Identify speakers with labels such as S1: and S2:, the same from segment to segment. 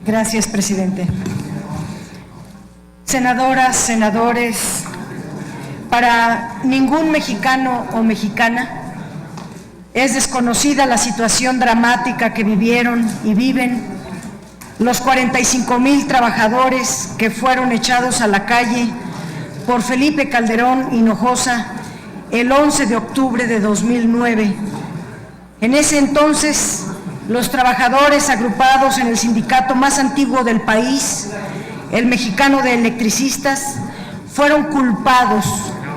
S1: Gracias, presidente. Senadoras, senadores, para ningún mexicano o mexicana es desconocida la situación dramática que vivieron y viven los 45,000 trabajadores que fueron echados a la calle por Felipe Calderón Hinojosa el 11 de octubre de 2009. En ese entonces, los trabajadores agrupados en el sindicato más antiguo del país, el Mexicano de Electricistas, fueron culpados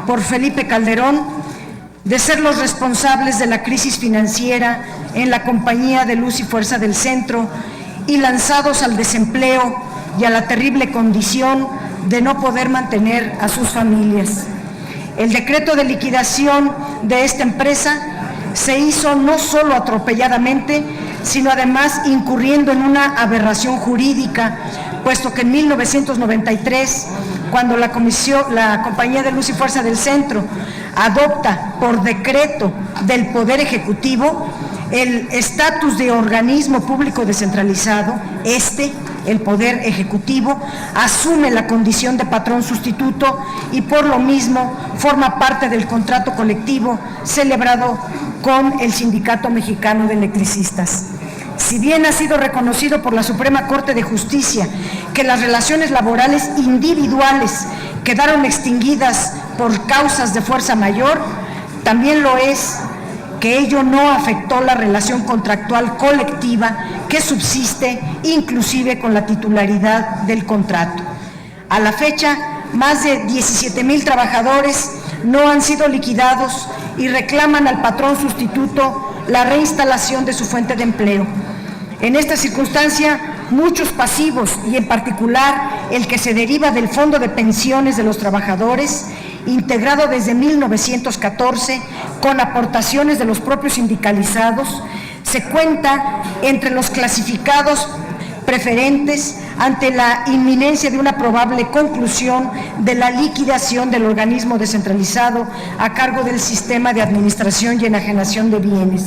S1: por Felipe Calderón de ser los responsables de la crisis financiera en la Compañía de Luz y Fuerza del Centro y lanzados al desempleo y a la terrible condición de no poder mantener a sus familias. El decreto de liquidación de esta empresa se hizo no solo atropelladamente, sino además incurriendo en una aberración jurídica, puesto que en 1993, cuando la Compañía de Luz y Fuerza del Centro adopta por decreto del Poder Ejecutivo el estatus de organismo público descentralizado, el Poder Ejecutivo, asume la condición de patrón sustituto y por lo mismo forma parte del contrato colectivo celebrado con el Sindicato Mexicano de Electricistas. Si bien ha sido reconocido por la Suprema Corte de Justicia que las relaciones laborales individuales quedaron extinguidas por causas de fuerza mayor, también lo es que ello no afectó la relación contractual colectiva que subsiste inclusive con la titularidad del contrato. A la fecha, más de 17,000 trabajadores no han sido liquidados y reclaman al patrón sustituto la reinstalación de su fuente de empleo. En esta circunstancia, muchos pasivos, y en particular el que se deriva del Fondo de Pensiones de los Trabajadores, integrado desde 1914 con aportaciones de los propios sindicalizados, se cuenta entre los clasificados preferentes ante la inminencia de una probable conclusión de la liquidación del organismo descentralizado a cargo del Sistema de Administración y Enajenación de Bienes.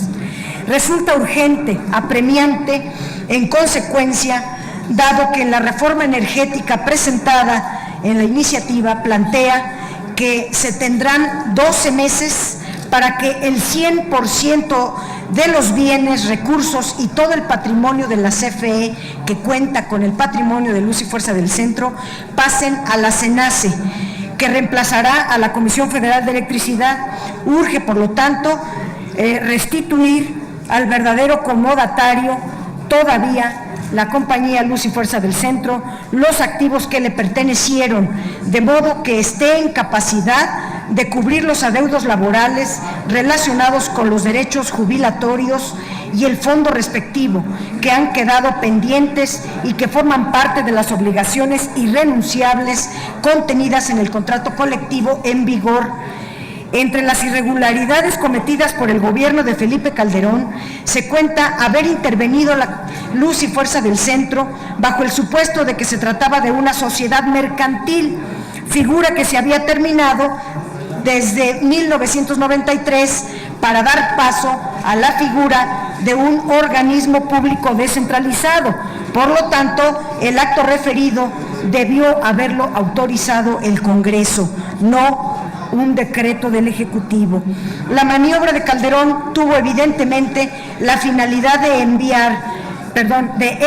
S1: Resulta urgente, apremiante, en consecuencia, dado que la reforma energética presentada en la iniciativa plantea que se tendrán 12 meses para que el 100% de los bienes, recursos y todo el patrimonio de la CFE que cuenta con el patrimonio de Luz y Fuerza del Centro pasen a la CENACE, que reemplazará a la Comisión Federal de Electricidad. Urge, por lo tanto, restituir al verdadero comodatario todavía la Compañía Luz y Fuerza del Centro los activos que le pertenecieron, de modo que esté en capacidad de cubrir los adeudos laborales relacionados con los derechos jubilatorios y el fondo respectivo, que han quedado pendientes y que forman parte de las obligaciones irrenunciables contenidas en el contrato colectivo en vigor. Entre las irregularidades cometidas por el gobierno de Felipe Calderón, se cuenta haber intervenido la Luz y Fuerza del Centro bajo el supuesto de que se trataba de una sociedad mercantil, figura que se había terminado desde 1993 para dar paso a la figura de un organismo público descentralizado. Por lo tanto, el acto referido debió haberlo autorizado el Congreso, no un decreto del Ejecutivo. La maniobra de Calderón tuvo evidentemente la finalidad de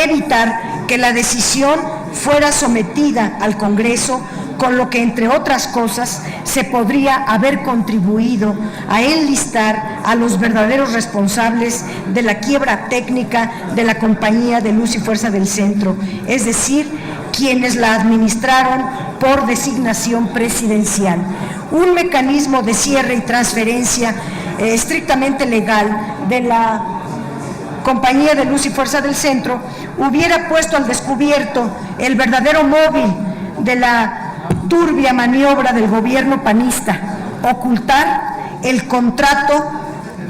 S1: evitar que la decisión fuera sometida al Congreso, con lo que, entre otras cosas, se podría haber contribuido a enlistar a los verdaderos responsables de la quiebra técnica de la Compañía de Luz y Fuerza del Centro, es decir, quienes la administraron por designación presidencial. Un mecanismo de cierre y transferencia estrictamente legal de la Compañía de Luz y Fuerza del Centro hubiera puesto al descubierto el verdadero móvil de la turbia maniobra del gobierno panista: ocultar el contrato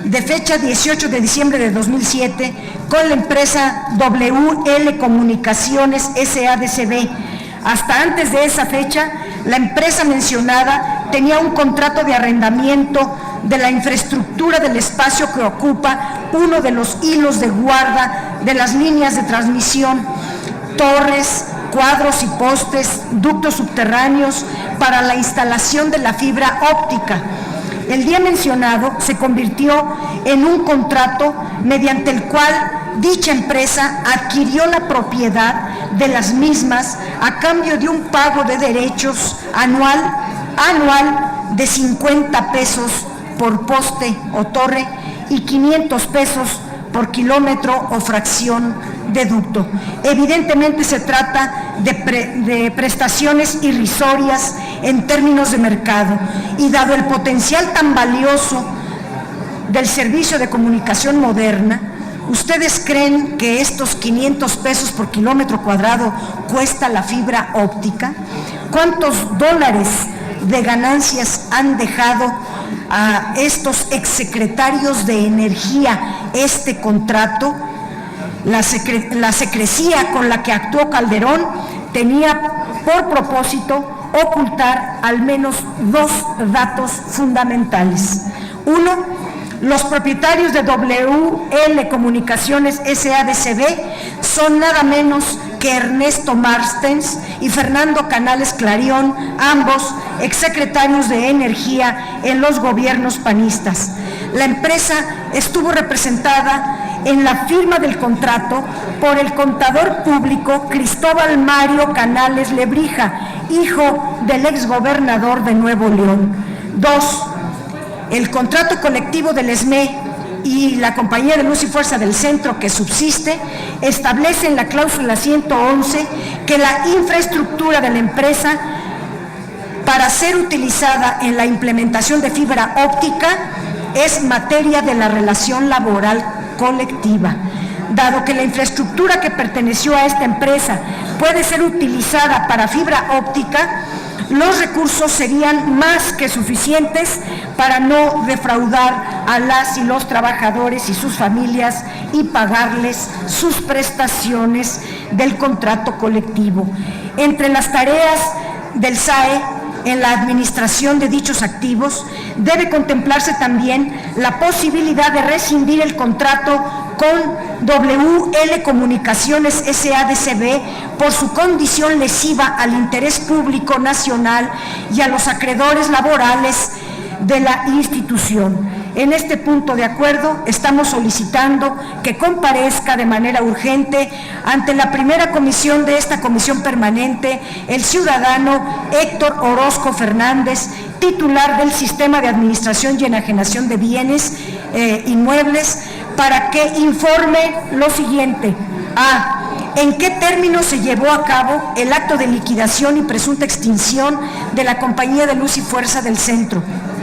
S1: de fecha 18 de diciembre de 2007 con la empresa WL Comunicaciones SADCB. Hasta antes de esa fecha, la empresa mencionada tenía un contrato de arrendamiento de la infraestructura del espacio que ocupa uno de los hilos de guarda de las líneas de transmisión, torres, cuadros y postes, ductos subterráneos para la instalación de la fibra óptica. El día mencionado se convirtió en un contrato mediante el cual dicha empresa adquirió la propiedad de las mismas a cambio de un pago de derechos anual de 50 pesos por poste o torre y 500 pesos por kilómetro o fracción de ducto. Evidentemente se trata de prestaciones irrisorias en términos de mercado, y dado el potencial tan valioso del servicio de comunicación moderna, ¿ustedes creen que estos 500 pesos por kilómetro cuadrado cuesta la fibra óptica? ¿Cuántos dólares de ganancias han dejado a estos exsecretarios de Energía este contrato? La secrecía con la que actuó Calderón tenía por propósito ocultar al menos dos datos fundamentales. Uno, los propietarios de WL Comunicaciones SADCB son nada menos que Ernesto Martens y Fernando Canales Clarión, ambos exsecretarios de Energía en los gobiernos panistas. La empresa estuvo representada en la firma del contrato por el contador público Cristóbal Mario Canales Lebrija, hijo del exgobernador de Nuevo León. Dos, el contrato colectivo del SME y la Compañía de Luz y Fuerza del Centro que subsiste establece en la cláusula 111 que la infraestructura de la empresa para ser utilizada en la implementación de fibra óptica es materia de la relación laboral colectiva. Dado que la infraestructura que perteneció a esta empresa puede ser utilizada para fibra óptica, los recursos serían más que suficientes para no defraudar a las y los trabajadores y sus familias y pagarles sus prestaciones del contrato colectivo. Entre las tareas del SAE en la administración de dichos activos debe contemplarse también la posibilidad de rescindir el contrato con WL Comunicaciones SADCB por su condición lesiva al interés público nacional y a los acreedores laborales de la institución. En este punto de acuerdo, estamos solicitando que comparezca de manera urgente ante la primera comisión de esta comisión permanente el ciudadano Héctor Orozco Fernández, titular del Sistema de Administración y Enajenación de Bienes Inmuebles, para que informe lo siguiente. A. ¿En qué términos se llevó a cabo el acto de liquidación y presunta extinción de la Compañía de Luz y Fuerza del Centro?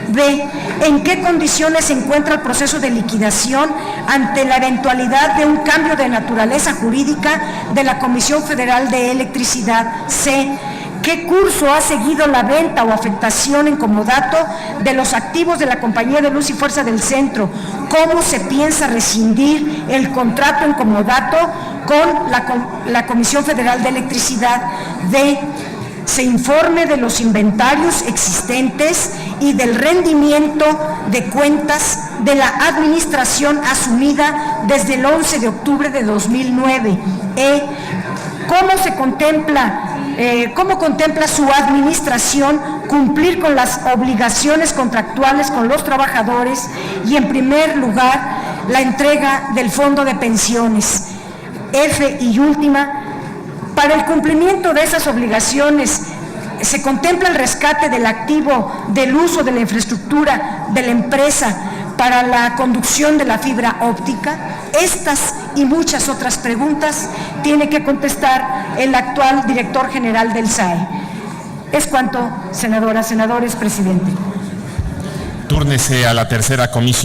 S1: B. ¿En qué condiciones se encuentra el proceso de liquidación ante la eventualidad de un cambio de naturaleza jurídica de la Comisión Federal de Electricidad? C. ¿Qué curso ha seguido la venta o afectación en comodato de los activos de la Compañía de Luz y Fuerza del Centro? ¿Cómo se piensa rescindir el contrato en comodato con la Comisión Federal de Electricidad? D. Se informe de los inventarios existentes y del rendimiento de cuentas de la administración asumida desde el 11 de octubre de 2009. E. ¿Cómo contempla su administración cumplir con las obligaciones contractuales con los trabajadores y, en primer lugar, la entrega del fondo de pensiones? F. Y última, para el cumplimiento de esas obligaciones, ¿se contempla el rescate del activo del uso de la infraestructura de la empresa para la conducción de la fibra óptica? Estas y muchas otras preguntas tiene que contestar el actual director general del SAE. Es cuanto, senadoras, senadores, presidente.
S2: Túrnese a la tercera comisión.